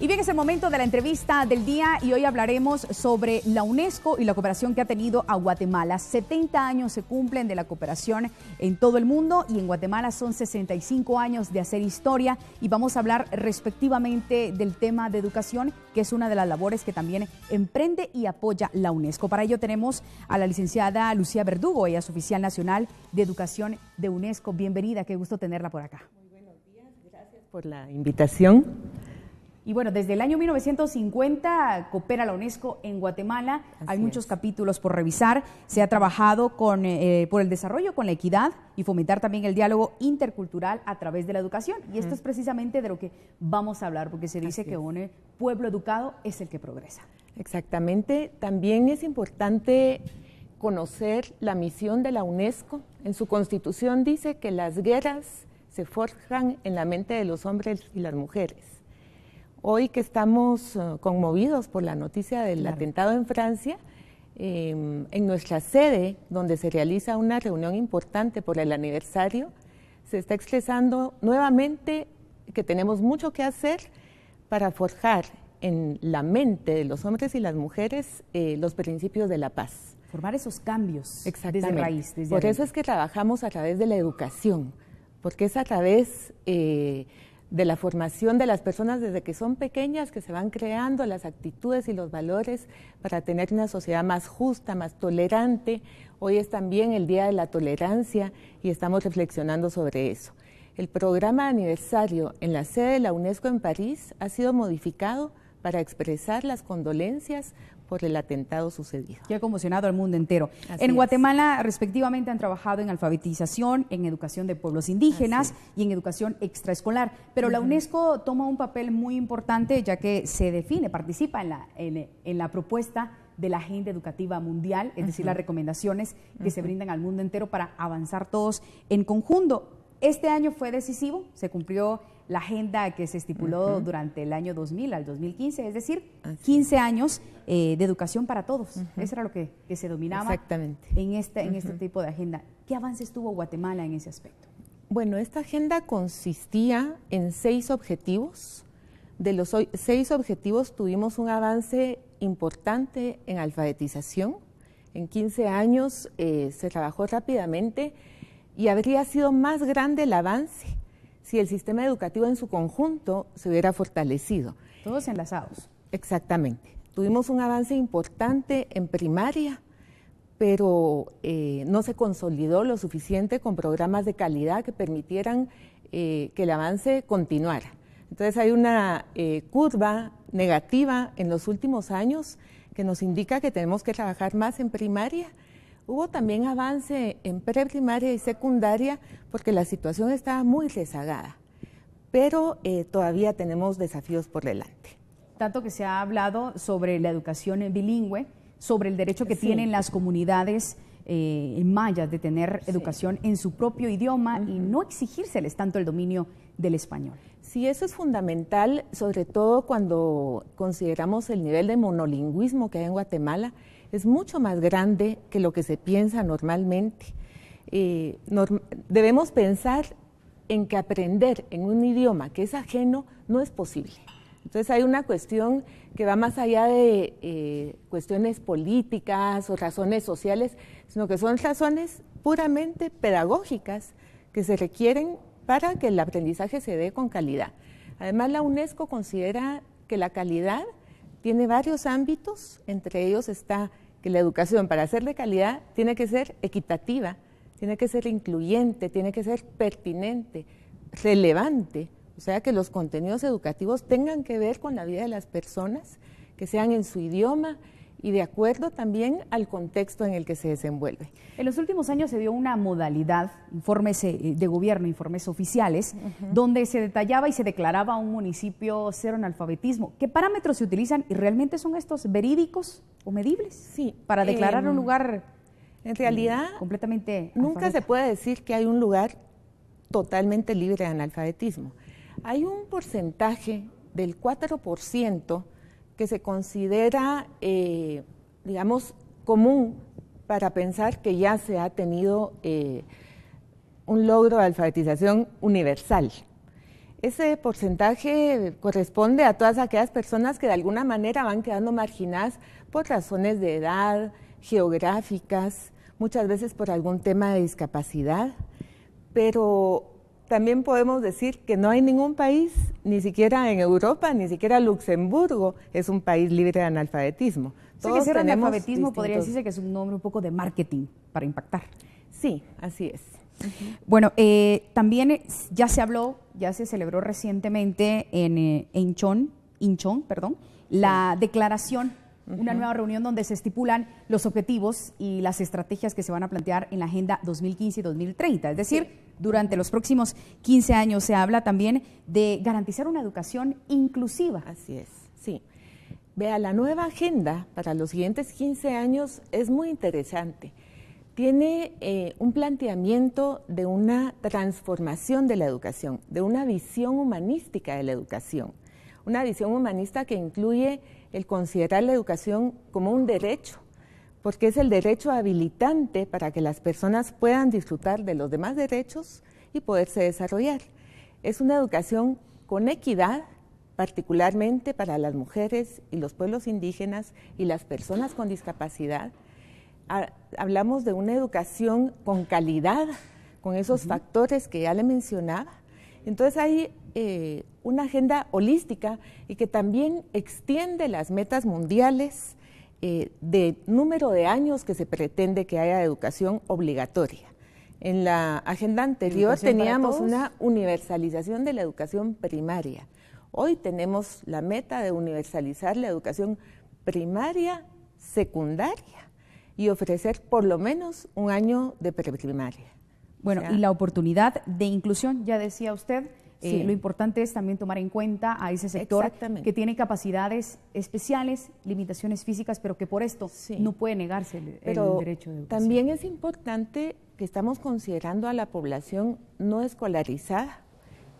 Y bien, es el momento de la entrevista del día y hoy hablaremos sobre la UNESCO y la cooperación que ha tenido a Guatemala. 70 años se cumplen de la cooperación en todo el mundo y en Guatemala son 65 años de hacer historia y vamos a hablar respectivamente del tema de educación, que es una de las labores que también emprende y apoya la UNESCO. Para ello tenemos a la licenciada Lucía Verdugo, ella es oficial nacional de educación de UNESCO. Bienvenida, qué gusto tenerla por acá. Muy buenos días, gracias por la invitación. Y bueno, desde el año 1950 coopera la UNESCO en Guatemala. Hay muchos capítulos por revisar. Se ha trabajado por el desarrollo, con la equidad y fomentar también el diálogo intercultural a través de la educación. Y esto es precisamente de lo que vamos a hablar, porque se dice que un pueblo educado es el que progresa. Exactamente. También es importante conocer la misión de la UNESCO. En su constitución dice que las guerras se forjan en la mente de los hombres y las mujeres. Hoy que estamos conmovidos por la noticia del atentado en Francia, en nuestra sede, donde se realiza una reunión importante por el aniversario, se está expresando nuevamente que tenemos mucho que hacer para forjar en la mente de los hombres y las mujeres los principios de la paz. Formar esos cambios desde raíz. Por eso es que trabajamos a través de la educación, porque es a través de la formación de las personas desde que son pequeñas, que se van creando las actitudes y los valores para tener una sociedad más justa, más tolerante. Hoy es también el Día de la Tolerancia y estamos reflexionando sobre eso. El programa de aniversario en la sede de la UNESCO en París ha sido modificado para expresar las condolencias por el atentado sucedido. Que ha conmocionado al mundo entero. Así en Guatemala, respectivamente, han trabajado en alfabetización, en educación de pueblos indígenas y en educación extraescolar. Pero la UNESCO toma un papel muy importante, ya que se define, participa en la propuesta de la Agenda Educativa Mundial, es decir, las recomendaciones que se brindan al mundo entero para avanzar todos en conjunto. Este año fue decisivo, se cumplió la agenda que se estipuló durante el año 2000 al 2015, es decir, 15 años de educación para todos. Eso era lo que se dominaba en este tipo de agenda. ¿Qué avances tuvo Guatemala en ese aspecto? Bueno, esta agenda consistía en 6 objetivos. De los 6 objetivos tuvimos un avance importante en alfabetización. En 15 años se trabajó rápidamente y habría sido más grande el avance si el sistema educativo en su conjunto se hubiera fortalecido. Todos enlazados. Exactamente. Tuvimos un avance importante en primaria, pero no se consolidó lo suficiente con programas de calidad que permitieran que el avance continuara. Entonces hay una curva negativa en los últimos años que nos indica que tenemos que trabajar más en primaria. Hubo también avance en preprimaria y secundaria porque la situación estaba muy rezagada, pero todavía tenemos desafíos por delante. Tanto que se ha hablado sobre la educación bilingüe, sobre el derecho que tienen las comunidades mayas de tener educación en su propio idioma y no exigírseles tanto el dominio del español. Sí, eso es fundamental, sobre todo cuando consideramos el nivel de monolingüismo que hay en Guatemala. Es mucho más grande que lo que se piensa normalmente. Debemos pensar en que aprender en un idioma que es ajeno no es posible. Entonces hay una cuestión que va más allá de cuestiones políticas o razones sociales, sino que son razones puramente pedagógicas que se requieren para que el aprendizaje se dé con calidad. Además, la UNESCO considera que la calidad tiene varios ámbitos, entre ellos está que la educación, para ser de calidad, tiene que ser equitativa, tiene que ser incluyente, tiene que ser pertinente, relevante, o sea, que los contenidos educativos tengan que ver con la vida de las personas, que sean en su idioma y de acuerdo también al contexto en el que se desenvuelve. En los últimos años se dio una modalidad, informes de gobierno, informes oficiales, donde se detallaba y se declaraba un municipio cero analfabetismo. ¿Qué parámetros se utilizan y realmente son estos verídicos o medibles? Sí. Para declarar un lugar en realidad completamente nunca se puede decir que hay un lugar totalmente libre de analfabetismo. Hay un porcentaje del 4% que se considera, digamos, común para pensar que ya se ha tenido un logro de alfabetización universal. ese porcentaje corresponde a todas aquellas personas que de alguna manera van quedando marginadas por razones de edad, geográficas, muchas veces por algún tema de discapacidad, pero también podemos decir que no hay ningún país, ni siquiera en Europa, ni siquiera Luxemburgo es un país libre de analfabetismo. Todos que ser analfabetismo podría decirse que es un nombre un poco de marketing para impactar. Sí, así es. Bueno, también ya se habló, ya se celebró recientemente en Incheon, la declaración, una nueva reunión donde se estipulan los objetivos y las estrategias que se van a plantear en la Agenda 2015 y 2030. Es decir, durante los próximos 15 años se habla también de garantizar una educación inclusiva. Así es, sí. Vea, la nueva agenda para los siguientes 15 años es muy interesante. Tiene un planteamiento de una transformación de la educación, de una visión humanística de la educación. Una visión humanista que incluye el considerar la educación como un derecho, porque es el derecho habilitante para que las personas puedan disfrutar de los demás derechos y poderse desarrollar. Es una educación con equidad, particularmente para las mujeres y los pueblos indígenas y las personas con discapacidad. Hablamos de una educación con calidad, con esos factores que ya le mencionaba. Entonces hay una agenda holística y que también extiende las metas mundiales de número de años que se pretende que haya educación obligatoria. En la agenda anterior teníamos una universalización de la educación primaria. Hoy tenemos la meta de universalizar la educación primaria, secundaria y ofrecer por lo menos un año de preprimaria. Bueno, y la oportunidad de inclusión, ya decía usted, lo importante es también tomar en cuenta a ese sector que tiene capacidades especiales, limitaciones físicas, pero que por esto no puede negarse el derecho de educación. También es importante que estamos considerando a la población no escolarizada.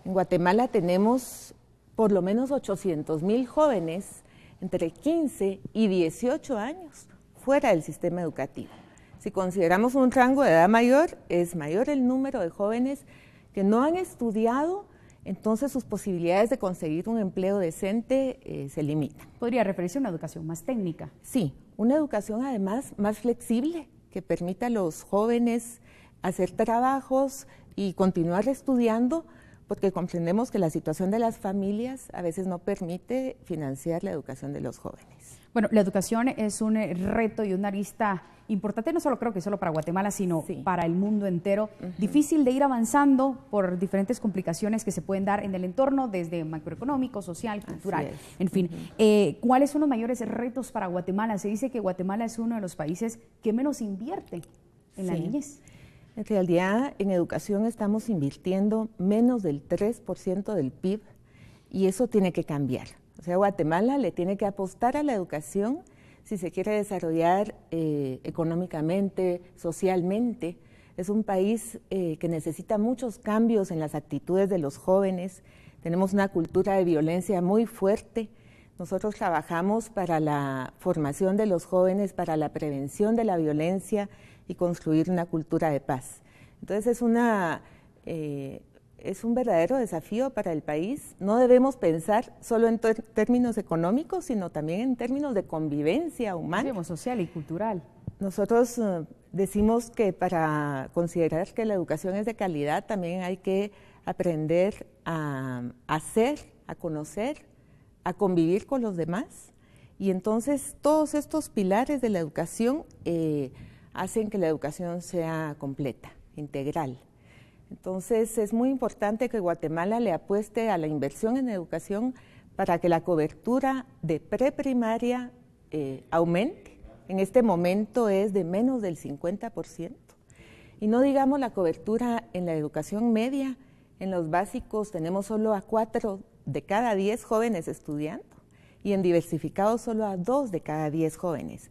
En Guatemala tenemos por lo menos 800,000 jóvenes entre 15 y 18 años fuera del sistema educativo. Si consideramos un rango de edad mayor, es mayor el número de jóvenes que no han estudiado, entonces sus posibilidades de conseguir un empleo decente se limitan. ¿Podría referirse a una educación más técnica? Sí, una educación además más flexible, que permita a los jóvenes hacer trabajos y continuar estudiando, porque comprendemos que la situación de las familias a veces no permite financiar la educación de los jóvenes. Bueno, la educación es un reto y una arista importante, no solo creo que solo para Guatemala, sino para el mundo entero. Difícil de ir avanzando por diferentes complicaciones que se pueden dar en el entorno, desde macroeconómico, social, cultural, en fin. ¿Cuáles son los mayores retos para Guatemala? Se dice que Guatemala es uno de los países que menos invierte en la niñez. En realidad, en educación estamos invirtiendo menos del 3% del PIB y eso tiene que cambiar. O sea, Guatemala le tiene que apostar a la educación si se quiere desarrollar económicamente, socialmente. Es un país que necesita muchos cambios en las actitudes de los jóvenes. Tenemos una cultura de violencia muy fuerte. Nosotros trabajamos para la formación de los jóvenes, para la prevención de la violencia y construir una cultura de paz. Entonces es un verdadero desafío para el país. No debemos pensar solo en términos económicos, sino también en términos de convivencia humana. Sí, social y cultural. Nosotros decimos que para considerar que la educación es de calidad también hay que aprender a hacer, a conocer, a convivir con los demás. Y entonces todos estos pilares de la educación hacen que la educación sea completa, integral. Entonces es muy importante que Guatemala le apueste a la inversión en educación para que la cobertura de preprimaria aumente. En este momento es de menos del 50%. Y no digamos la cobertura en la educación media. En los básicos tenemos solo a 4 de cada 10 jóvenes estudiando y en diversificados solo a 2 de cada 10 jóvenes,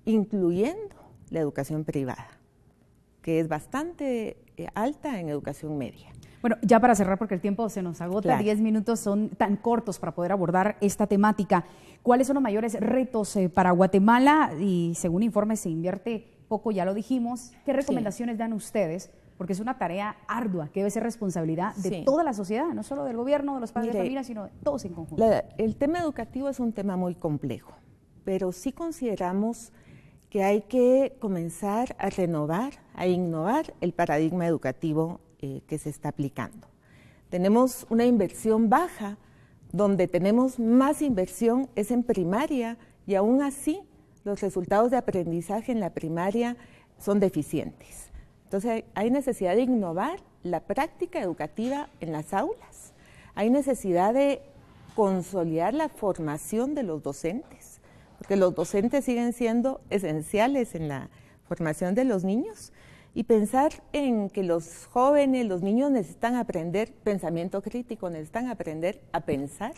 incluyendo la educación privada, que es bastante alta en educación media. Bueno, ya para cerrar, porque el tiempo se nos agota, 10 minutos son tan cortos para poder abordar esta temática. ¿Cuáles son los mayores retos para Guatemala? Y según informes se invierte poco, ya lo dijimos. ¿Qué recomendaciones dan ustedes porque es una tarea ardua que debe ser responsabilidad de Sí. toda la sociedad, no solo del gobierno, de los padres de familia, sino de todos en conjunto. El tema educativo es un tema muy complejo, pero sí consideramos que hay que comenzar a renovar, a innovar el paradigma educativo que se está aplicando. Tenemos una inversión baja, donde tenemos más inversión es en primaria y aún así los resultados de aprendizaje en la primaria son deficientes. Entonces hay necesidad de innovar la práctica educativa en las aulas, hay necesidad de consolidar la formación de los docentes, porque los docentes siguen siendo esenciales en la formación de los niños, y pensar en que los jóvenes, los niños necesitan aprender pensamiento crítico, necesitan aprender a pensar.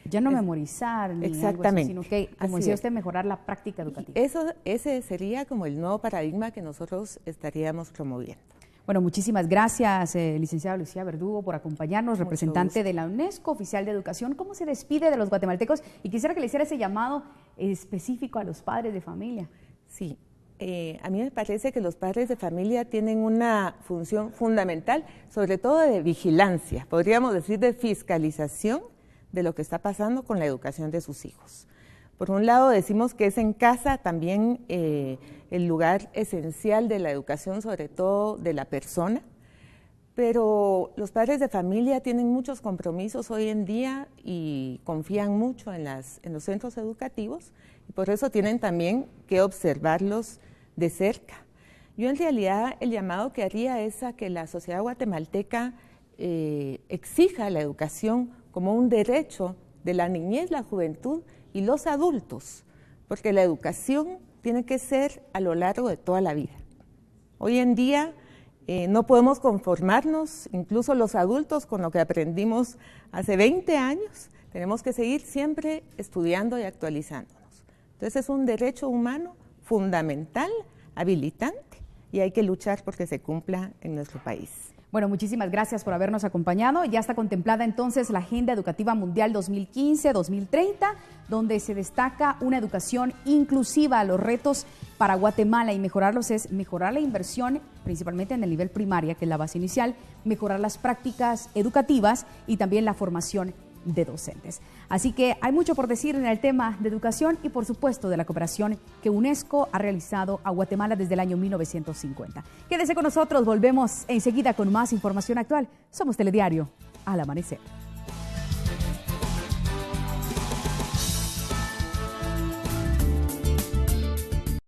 Ya no memorizar ni algo así, sino que, como decía usted, mejorar la práctica educativa. Ese sería como el nuevo paradigma que nosotros estaríamos promoviendo. Bueno, muchísimas gracias, licenciada Lucía Verdugo, por acompañarnos, Mucho representante gusto. de la UNESCO Oficial de Educación. ¿Cómo se despide de los guatemaltecos? Y quisiera que le hiciera ese llamado específico a los padres de familia. Sí, a mí me parece que los padres de familia tienen una función fundamental, sobre todo de vigilancia, podríamos decir de fiscalización de lo que está pasando con la educación de sus hijos. Por un lado decimos que es en casa también el lugar esencial de la educación, sobre todo de la persona, pero los padres de familia tienen muchos compromisos hoy en día y confían mucho en los centros educativos, y por eso tienen también que observarlos de cerca. Yo en realidad el llamado que haría es a que la sociedad guatemalteca exija la educación como un derecho de la niñez, la juventud y los adultos, porque la educación tiene que ser a lo largo de toda la vida. Hoy en día no podemos conformarnos, incluso los adultos, con lo que aprendimos hace 20 años, tenemos que seguir siempre estudiando y actualizándonos. Entonces es un derecho humano fundamental, habilitante, y hay que luchar porque se cumpla en nuestro país. Bueno, muchísimas gracias por habernos acompañado. Ya está contemplada entonces la Agenda Educativa Mundial 2015-2030, donde se destaca una educación inclusiva. Los retos para Guatemala y mejorarlos es mejorar la inversión, principalmente en el nivel primaria, que es la base inicial, mejorar las prácticas educativas y también la formación de docentes. Así que hay mucho por decir en el tema de educación y por supuesto de la cooperación que UNESCO ha realizado a Guatemala desde el año 1950. Quédese con nosotros, volvemos enseguida con más información actual. Somos Telediario al amanecer.